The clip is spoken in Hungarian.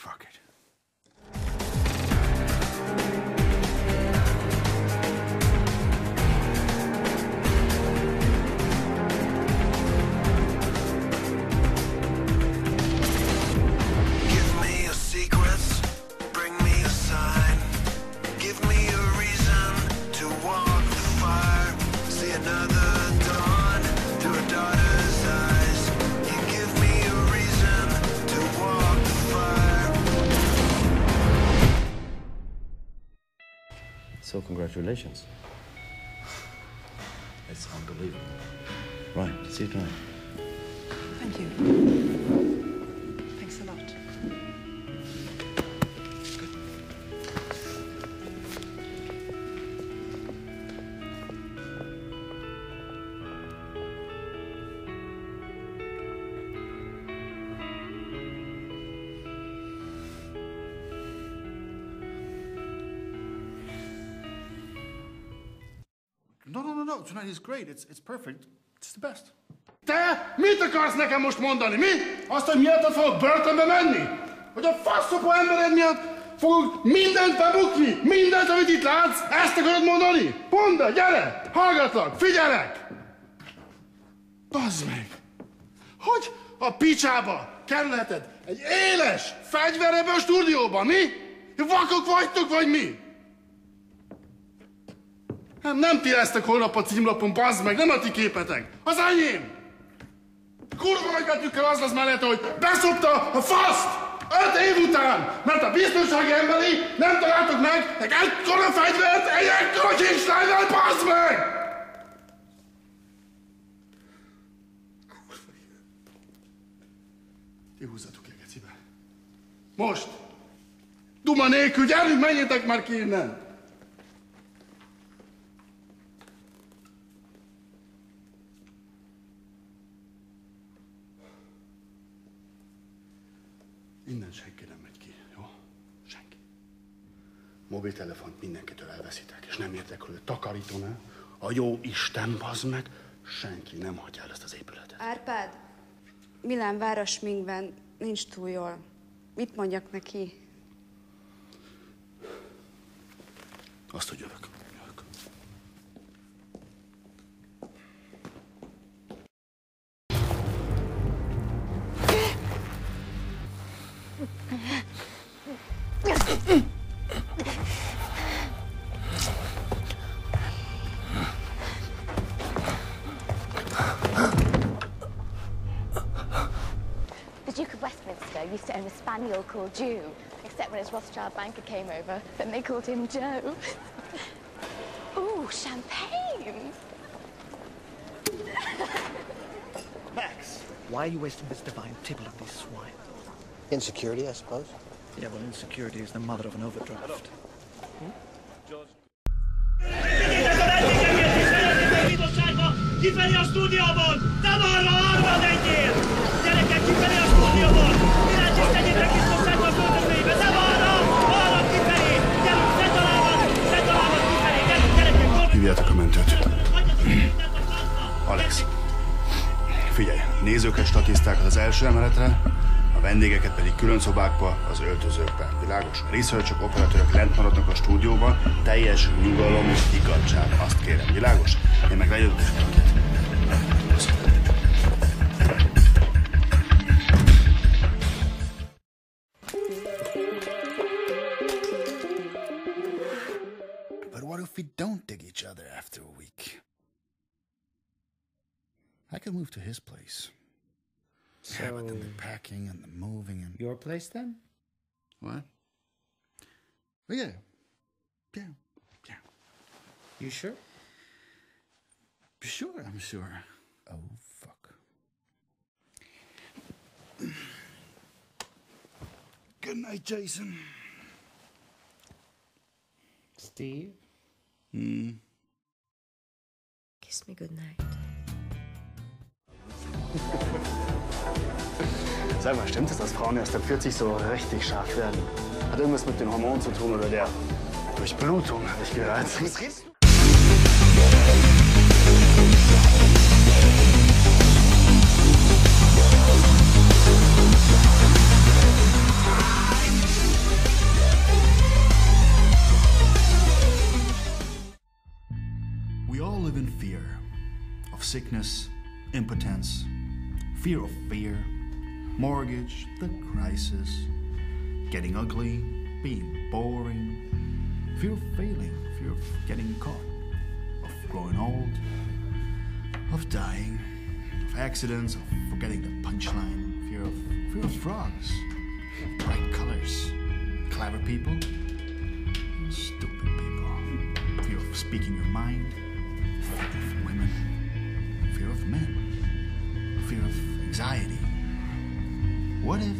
Fuck it. So congratulations. It's unbelievable. Right, see you tonight. Thank you. Thanks a lot. No. Tonight is great. It's perfect. It's the best. Te mit akarsz nekem most mondani? Mi? Azt, hogy miattad fogok börtönbe menni? Hogy a faszopó embered miatt fogok mindent bebukni? Mindent, amit itt látsz? Ezt akarod mondani? Mondd el, gyere! Hallgatlak, figyelek! Bazd meg! Hogy a picsába kerülheted egy éles fegyver ebbe a stúdióba, mi? Vakok vagytok, vagy mi? Nem ti lesztek holnap a címlapon, bazd meg, nem a ti képetek. Az enyém! Kurva nagybetűkkel az lesz mellette, hogy beszopta a faszt! 5 év után! Mert a biztonsági emberi nem találtok meg egy ekkora fegyvert, egy ekkora kincslájnál, bazd meg! Kurva élet. Ti húzzatok el, gecibe. Most! Duma nélkül, gyerünk, menjetek már ki innen! Innen senki nem megy ki, jó? Senki. Mobiltelefont mindenkitől elveszitek, és nem érdekel, hogy takarítónál, a jó Isten, bazd meg, senki nem hagyja el ezt az épületet. Árpád, Milán városminkben nincs túl jól. Mit mondjak neki? Azt, hogy jövök. The Duke of Westminster used to own a spaniel called Jew, except when his Rothschild banker came over, then they called him Joe. Ooh, champagne! Max, why are you wasting this divine tipple of these swine? Insecurity, I suppose. Yeah, well, insecurity is the mother of an overdraft. Kifelé a stúdióból! Zavarra arra legyél! Gyerekek, kifelé a stúdióból! Iráncsés tegyétek biztonságba a földözőibe! Zavarra! Arra kifelé! Gyerünk, Szentalávat kifelé! Gyerünk, gyerekek! Hívjátok a mentőt. Alex, figyelj, nézőket, statisztákat az első emeletre, a vendégeket pedig külön szobákba, az öltözőkbe. Világos? A researchok, operatőrök lent maradnak a stúdióban, teljes nyugalom és higgadtság. Azt kérem, világos? Én meg lejövök őket. But what if we don't dig each other after a week? I could move to his place. So, yeah, but then the packing and the moving and... Your place, then? What? Oh, yeah. Yeah. You sure? Sure, I'm sure. Oh, fuck. Good night, Jason. Steve? Kiss me good night. Sag mal, stimmt es, dass Frauen erst ab 40 so richtig scharf werden? Hat irgendwas mit den Hormonen zu tun oder der Durchblutung, habe ich gehört. Was redest du? live in fear of sickness, impotence, fear of fear, mortgage, the crisis, getting ugly, being boring, fear of failing, fear of getting caught, of growing old, of dying, of accidents, of forgetting the punchline, fear of frogs, bright colors, clever people, and stupid people, fear of speaking your mind, fear of women, fear of men, fear of anxiety. What if